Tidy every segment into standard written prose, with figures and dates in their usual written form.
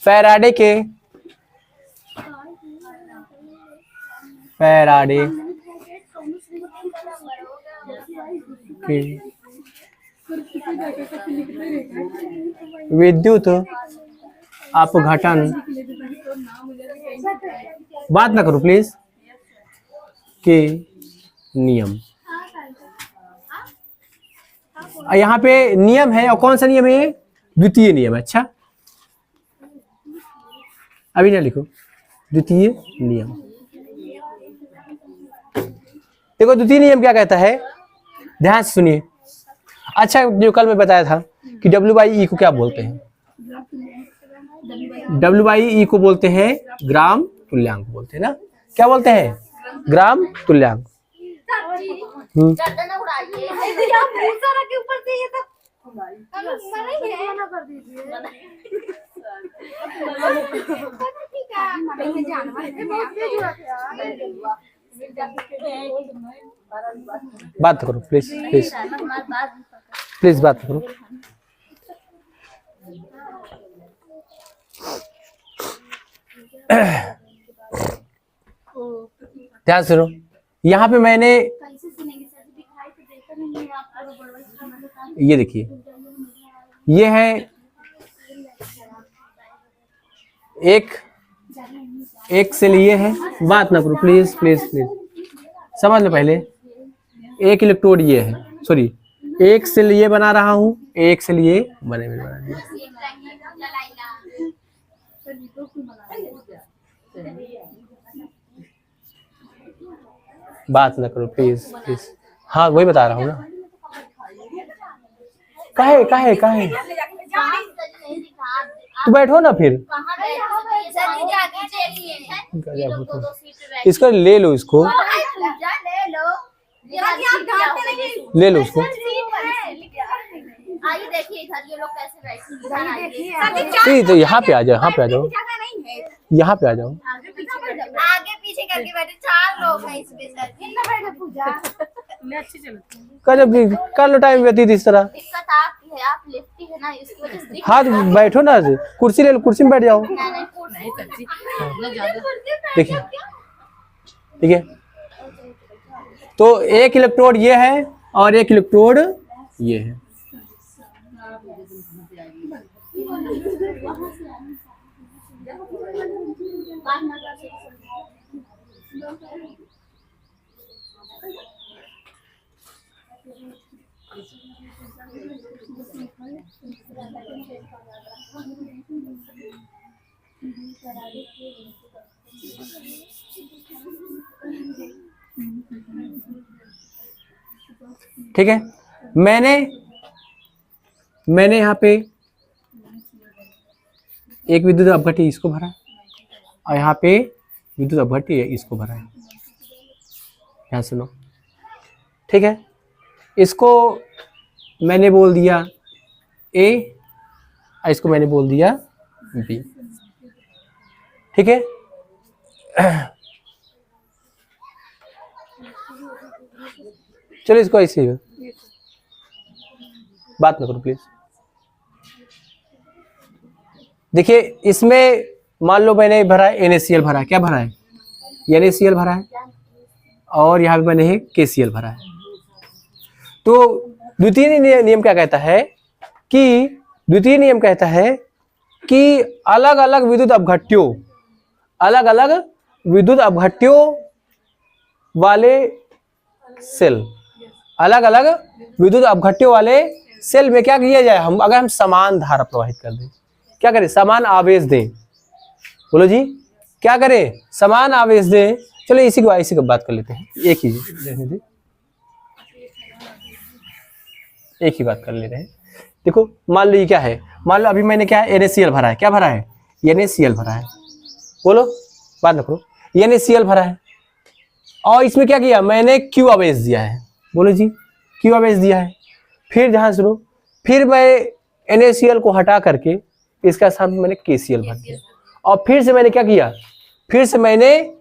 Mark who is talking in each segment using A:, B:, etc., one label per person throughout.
A: Faraday के विद्युत अपघटन, बात ना करो प्लीज, के नियम। यहाँ पे नियम है, और कौन सा नियम है? द्वितीय नियम। अच्छा अभी ना लिखो, द्वितीय नियम। देखो द्वितीय नियम क्या कहता है, ध्यान से सुनिए। अच्छा जो कल मैं बताया था कि W/E को क्या बोलते हैं? W/E को बोलते हैं ग्राम तुल्यांक बोलते हैं ना। क्या बोलते हैं? ग्राम तुल्यांक। बात करो प्लीज, प्लीज प्लीज बात करो। ध्यान सुनो, यहाँ पे मैंने ये देखिए, ये है एक से लिए है। बात ना करो प्लीज प्लीज प्लीज, समझ लो पहले। एक इलेक्ट्रोड ये है, सॉरी एक से लिए बना रहा हूं, एक से लिए बना दिया। बात ना करो प्लीज प्लीज। हाँ वही बता रहा हूँ ना। काहे तू बैठो ना फिर। इसको ले लो, इसको ले लो उसको। तो यहाँ पे आ जाओ, यहाँ पे आ जाओ, यहाँ पे आ जाओ।
B: आगे पीछे करके बैठे 4 लोग हैं इसमें सर। कितना बैठे पूजा? मैं अच्छी
A: चलो कर लो टाइम व्यतीत इस तरह।
B: दिक्कत आपकी है, आप लेफ्टी है ना, इस वजह से।
A: हाँ बैठो ना, कुर्सी ले लो, कुर्सी में बैठ जाओ। देखिए ठीक है, तो एक इलेक्ट्रोड ये है और एक इलेक्ट्रोड ये है। ठीक है, मैंने यहाँ पे एक विद्युत अपघट्य इसको भरा और यहाँ पे विद्युत अपघट्य इसको भरा है। यहाँ सुनो, ठीक है, इसको मैंने बोल दिया A और इसको मैंने बोल दिया B। ठीक है, चलो इसको ऐसे ही बात ना करो प्लीज। देखिए इसमें मान लो मैंने भरा है NaCl भरा है, क्या भरा है? NaCl भरा है और यहाँ पे मैंने KCl भरा है। तो द्वितीय नियम क्या कहता है कि अलग अलग विद्युत अपघट्यों वाले सेल, अलग अलग विद्युत अपघट्यों वाले सेल में क्या किया जाए? अगर हम समान धारा प्रवाहित कर दें, क्या करें? समान आवेश दें। बोलो जी, क्या करें? समान आवेश दें। चलो इसी की बात कर लेते हैं, एक ही बात कर लेते हैं। देखो मान लो ये क्या है, मान लो अभी मैंने क्या है NaCl भरा है, क्या भरा है? NaCl भरा है। बोलो, बात ना करो। NaCl भरा है और इसमें क्या किया? मैंने Q आवेश दिया है। बोलो जी, Q आवेश दिया है। फिर ध्यान सुनो, फिर मैं NaCl को हटा करके इसका साथ मैंने KCl भर दिया और फिर से मैंने क्या किया? फिर से मैंने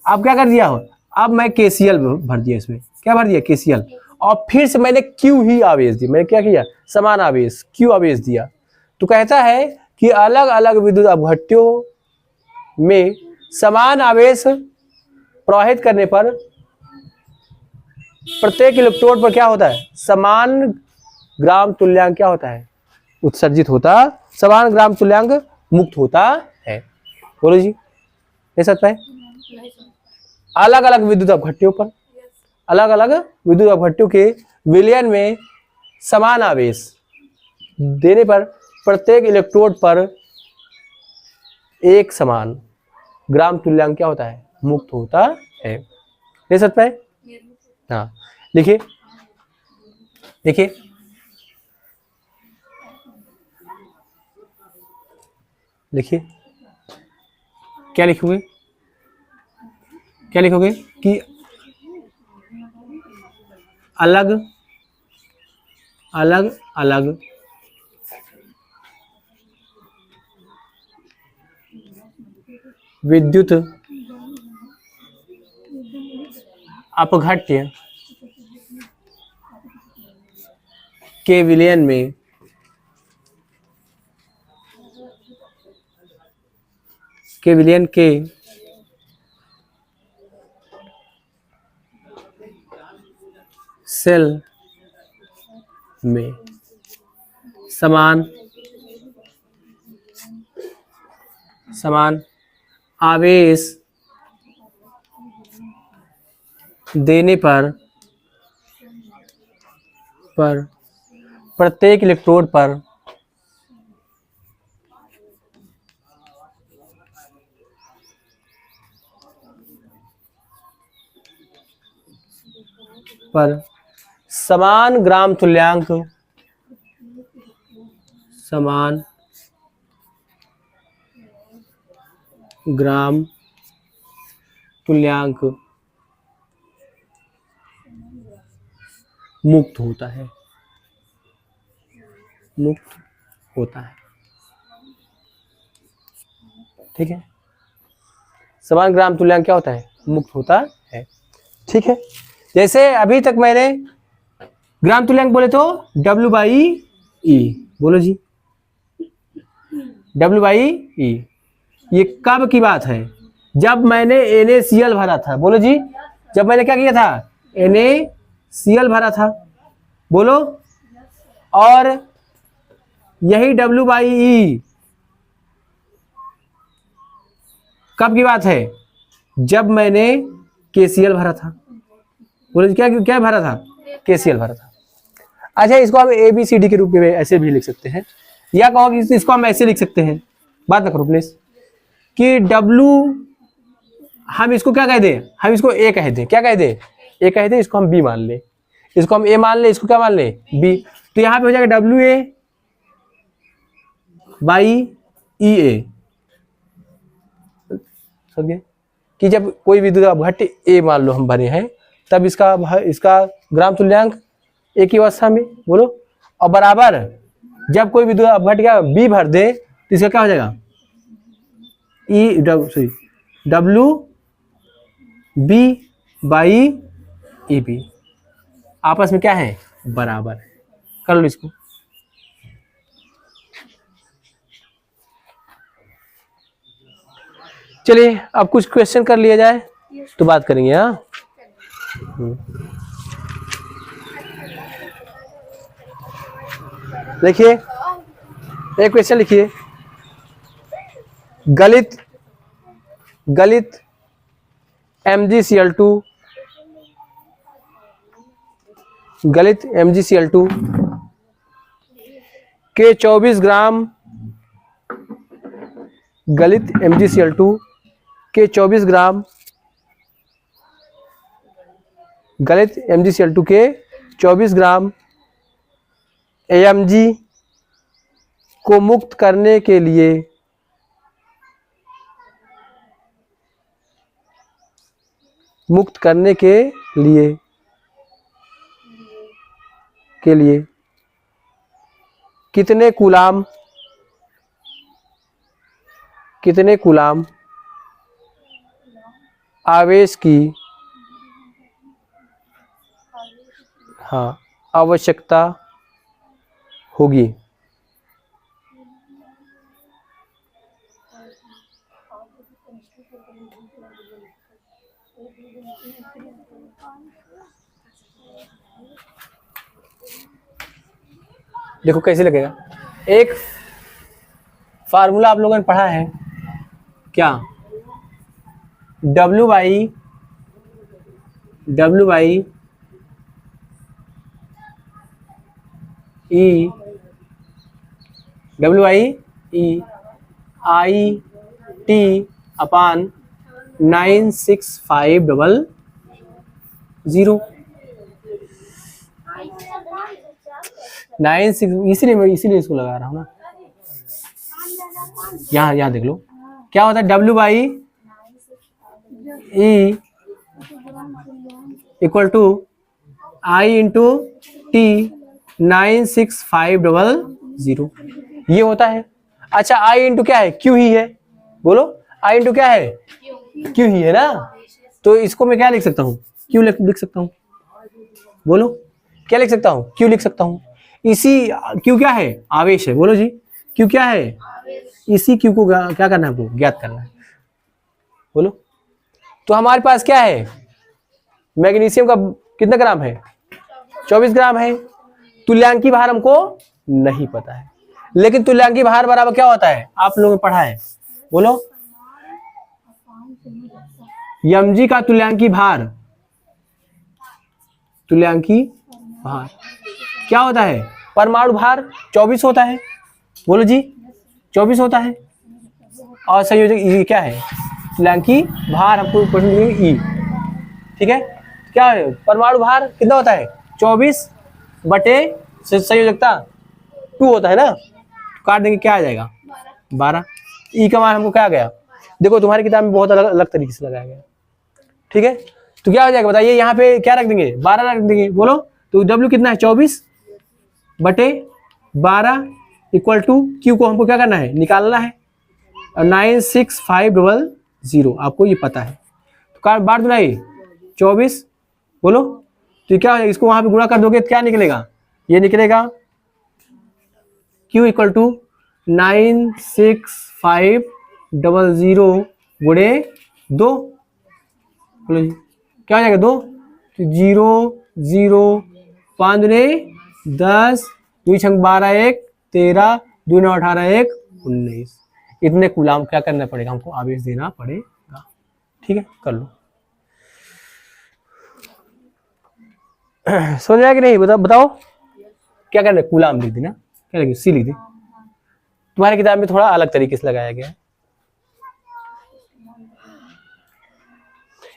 A: अब क्या कर दिया हो? अब मैं KCl भर दिया, इसमें क्या भर दिया? KCl। और फिर से मैंने Q ही आवेश दिया। मैंने क्या किया? समान आवेश Q आवेश दिया। तो कहता है कि अलग अलग विद्युत अपघट्यों में समान आवेश प्रवाहित करने पर प्रत्येक इलेक्ट्रोड पर क्या होता है, समान ग्राम तुल्यांक क्या होता है, उत्सर्जित होता, समान ग्राम तुल्यांक मुक्त होता है। बोलो जी, नहीं सकता है? अलग अलग विद्युत अपघट्यों पर, अलग अलग विद्युत अपघट्यों के विलयन में समान आवेश देने पर प्रत्येक इलेक्ट्रोड पर एक समान ग्राम तुल्यांक क्या होता है, मुक्त होता है। ले सकता है? हाँ, लिखिए देखिए, लिखिए क्या लिखोगे, क्या लिखोगे कि अलग अलग अलग विद्युत अपघट्य के विलयन में के सेल में समान आवेश देने पर प्रत्येक इलेक्ट्रोड पर समान ग्राम तुल्यांक मुक्त होता है, मुक्त होता है। ठीक है, समान ग्राम तुल्यांक क्या होता है, मुक्त होता है। ठीक है, जैसे अभी तक मैंने ग्राम तुल्यांक बोले तो W/E, बोलो जी, W/E। ये कब की बात है, जब मैंने NaCl भरा था। बोलो जी, जब मैंने क्या किया था, NaCl भरा था। बोलो, और यही W/E कब की बात है, जब मैंने KCl भरा था। बोलो जी, क्या क्या भरा था, KCl भरा था। अच्छा, इसको हम ABCD के रूप में ऐसे भी लिख सकते हैं, या कहो कि इसको हम ऐसे लिख सकते हैं, बात ना करो प्लीज, कि W, हम इसको क्या कह दें, हम इसको A कह दें। क्या कह दें, A कह दें। इसको हम B मान ले, इसको हम A मान ले, इसको क्या मान ले, B। तो यहाँ पे हो जाएगा WA/EA। समझे कि जब कोई विद्युत अपघट्य A मान लो हम भरे हैं, तब इसका ग्राम तुल्यांक एक ही अवस्था में। बोलो, और बराबर जब कोई विद्युत अपघट्य क्या B भर दे, तो इसका क्या हो जाएगा, WB/EB। आपस में क्या है, बराबर है। कर लो इसको। चलिए अब कुछ क्वेश्चन कर लिया जाए तो बात करेंगे। हाँ, देखिए एक क्वेश्चन लिखिए, गलित MgCl2 के 24 ग्राम गलित MgCl2 के 24 ग्राम गलित MgCl2 के 24 ग्राम AMG को मुक्त करने के लिए कितने कूलाम आवेश की आवश्यकता होगी। देखो कैसे लगेगा। एक फार्मूला आप लोगों ने पढ़ा है क्या, W by E, I T अपान 96500 इसीलिए इसको लगा रहा हूँ ना। यहाँ देख लो क्या होता है, W by E equal to I into T 96500 ये होता है। अच्छा आई इंटू क्या है, Q ही है, बोलो आई इंटू क्या है, Q ही है ना। तो इसको मैं क्या लिख सकता हूँ, Q लिख सकता हूँ, बोलो क्या लिख सकता हूँ, Q लिख सकता हूँ। इसी Q क्या है, आवेश है, बोलो जी Q क्या है, इसी Q को क्या करना है, हमको ज्ञात करना है, बोलो। तो हमारे पास क्या है, मैग्नीशियम का कितना ग्राम है, 24 ग्राम है। तुल्यांकी भार हमको नहीं पता है, लेकिन तुल्यांकी भार बराबर क्या होता है, आप लोगों ने पढ़ा है, बोलो mg का तुल्यांकी भार क्या होता है, परमाणु भार 24 होता है, बोलो जी 24 होता है। और संयोजक ई क्या है, तुल्यांकी भार हमको क्वेश्चन देंगे ई, ठीक है। क्या है परमाणु भार कितना होता है, 24 बटे संयोजकता 2 होता है ना, काट देंगे क्या आ जाएगा 12। ई का मान हमको क्या आ गया, देखो तुम्हारी किताब में बहुत अलग अलग तरीके से लगाया गया, ठीक है। तो क्या हो जाएगा बताइए, यहाँ पे क्या रख देंगे, 12 रख देंगे, बोलो। तो W कितना है, 24 बटे 12 इक्वल टू Q को हमको क्या करना है, निकालना है, और 96500 आपको ये पता है। तो बार दूना 24, बोलो। तो क्या हो जाएगा, इसको वहां पे गुणा कर दोगे तो क्या निकलेगा, ये निकलेगा Q इक्वल टू 96500 गुणे 2, बोलो जी क्या हो जाएगा 2, तो 0 0 5 दुने 10, 2 छंग 12 1 13, 2 9 18 1 19, इतने कूलाम क्या करना पड़ेगा, हमको आवेश देना पड़ेगा, ठीक है। कर लो समझ आया कि नहीं, बताओ क्या करना है, कूलाम लिख देना, क्या लिख सी लिख दे, तुम्हारी किताब में थोड़ा अलग तरीके से लगाया गया है,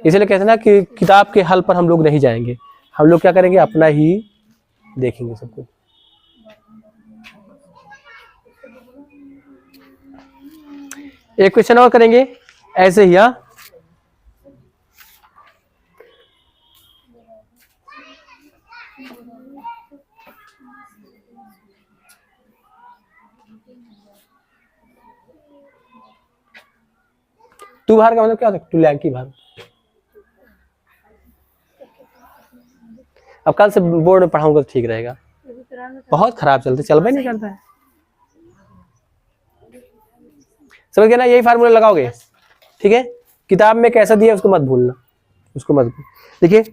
A: इसलिए कहते हैं ना कि किताब के हल पर हम लोग नहीं जाएंगे, हम लोग क्या करेंगे, अपना ही देखेंगे सब कुछ। एक क्वेश्चन और करेंगे ऐसे ही, हाँ तू भार का मतलब क्या होता है, तुल्यांकी भार। अब कल से बोर्ड में पढ़ाऊंगा तो ठीक रहेगा, बहुत खराब चल भी नहीं करता है, समझ गए ना, यही फार्मूला लगाओगे, ठीक है। किताब में कैसा दिया उसको मत भूलना, उसको मत भूल। देखिए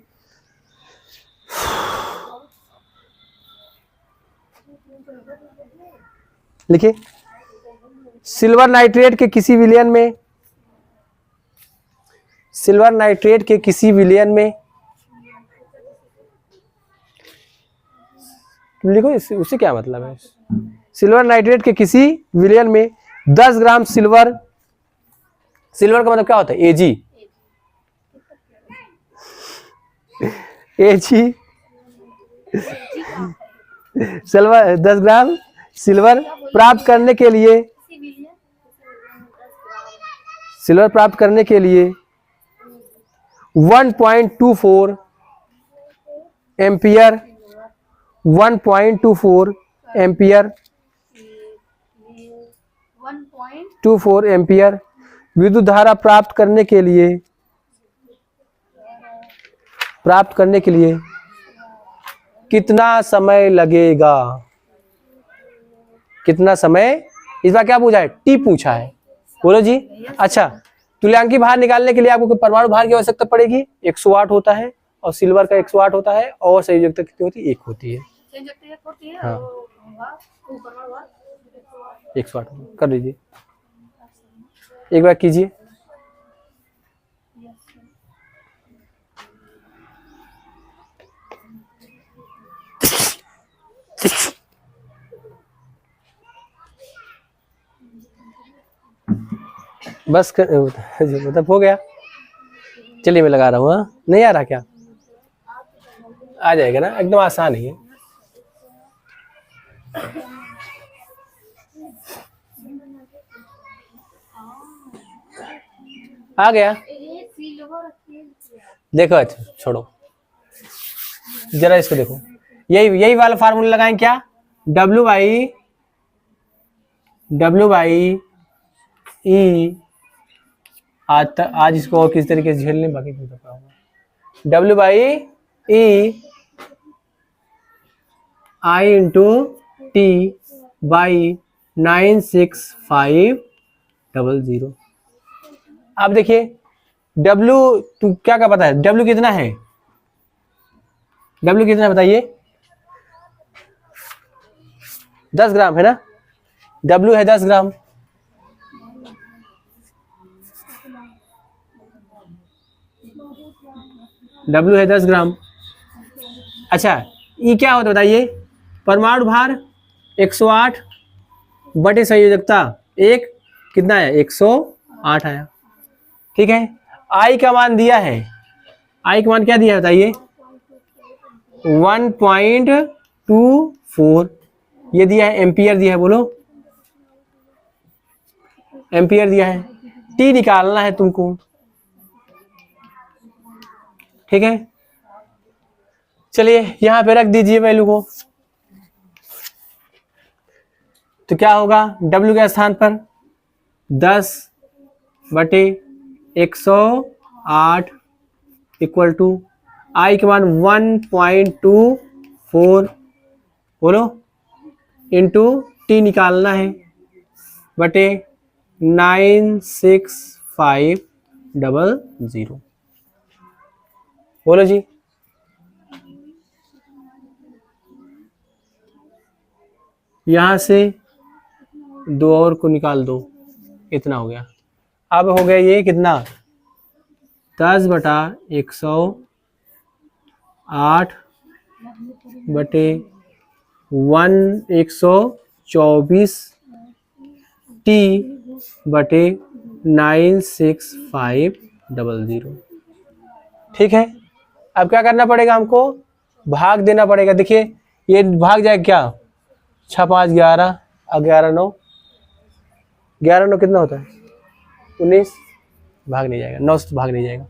A: लिखिए, सिल्वर नाइट्रेट के किसी विलयन में, सिल्वर नाइट्रेट के किसी विलयन में, लिखो उससे क्या मतलब है, सिल्वर नाइट्रेट के किसी विलयन में 10 ग्राम सिल्वर, सिल्वर का मतलब क्या होता है, Ag, सिल्वर 10 ग्राम सिल्वर प्राप्त करने के लिए, सिल्वर प्राप्त करने के लिए 1.24 एम्पियर, 1.24 एम्पियर, 1.24 एम्पियर विद्युत धारा प्राप्त करने के लिए कितना समय लगेगा, कितना समय, इस बार क्या पूछा है, टी पूछा है, बोलो जी। अच्छा तुल्यांकी भार निकालने के लिए आपको परमाणु भार की आवश्यकता पड़ेगी, 108 होता है, और सिल्वर का 108 होता है, और संयोजकता कितनी होती है, 1 होती है। हाँ 108 कर लीजिए, एक बार कीजिए। बस मतलब हो गया। चलिए मैं लगा रहा हूँ। हाँ नहीं आ रहा क्या? आ जाएगा ना, एकदम आसान ही है। आ गया, देखो। अच्छा छोड़ो, जरा इसको देखो, यही वाला फार्मूला लगाएं क्या, W बाई ई। आज इसको और किस तरीके से झेलने, बाकी नहीं पता होगा। W by E I into T by 96500। अब देखिए W तू क्या क्या पता है, W कितना है, W कितना है बताइए, 10 ग्राम है ना, W है 10 ग्राम। W है 10 ग्राम। अच्छा E क्या होता है बताइए, परमाणु भार 108 बटे संयोजकता 1 कितना है, 108 आया। ठीक है, I का मान दिया है, I का मान क्या दिया है बताइए, 1.24 ये दिया है, एम्पियर दिया है, बोलो एम्पियर दिया है। T निकालना है तुमको, ठीक है। चलिए यहां पे रख दीजिए वैल्यू को, तो क्या होगा, W के स्थान पर 10 बटे 108 इक्वल टू I के मान 1.24 बोलो इंटू T निकालना है बटे 96500 बोलो जी। यहां से 2 और को निकाल दो, इतना हो गया। अब हो गया ये कितना, 10 बटा 108 बटे 124 T बटे 96500। ठीक है, अब क्या करना पड़ेगा हमको, भाग देना पड़ेगा। देखिए ये भाग जाएगा क्या, 6 5 11 11 9 11 9 कितना होता है, 19, भाग नहीं जाएगा, 9 से भाग नहीं जाएगा।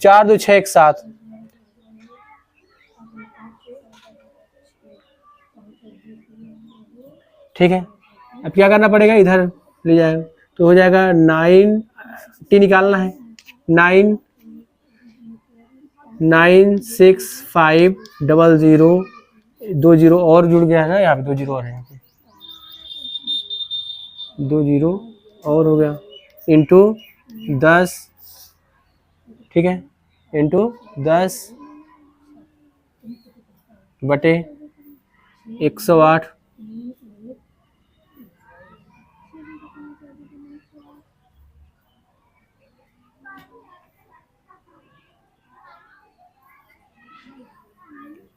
A: 4 2 6 1 7, ठीक है। अब क्या करना पड़ेगा, इधर ले जाएगा तो हो जाएगा 9 T निकालना है, 96500 2 जीरो और जुड़ गया है ना, यहाँ पे 2 जीरो और है, यहाँ पे 2 जीरो और हो गया, इंटू 10, ठीक है, इंटू 10 बटे 108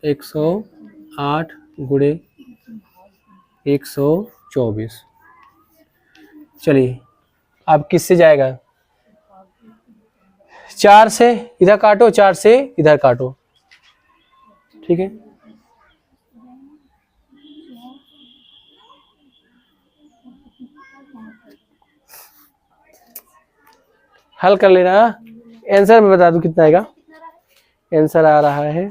A: 108 गुणे 124। चलिए अब किससे जाएगा, 4 से इधर काटो, 4 से इधर काटो, ठीक है। हल कर लेना, आंसर मैं बता दूं कितना आएगा। आंसर आ रहा है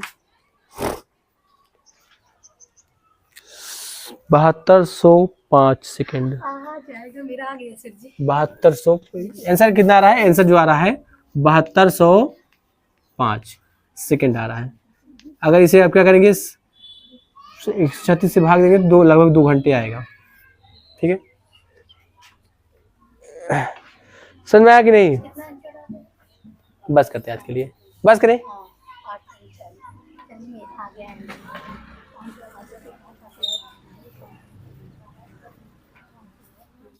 A: 7205 सेकेंड। 7200 आंसर कितना आ रहा है, आंसर जो आ रहा है 7205 सेकेंड आ रहा है। अगर इसे आप क्या करेंगे, 136 से भाग देंगे तो लगभग 2 घंटे आएगा, ठीक है। समझ में आया कि नहीं? बस करते हैं आज के लिए, बस करें।
B: चलिए आ गया है।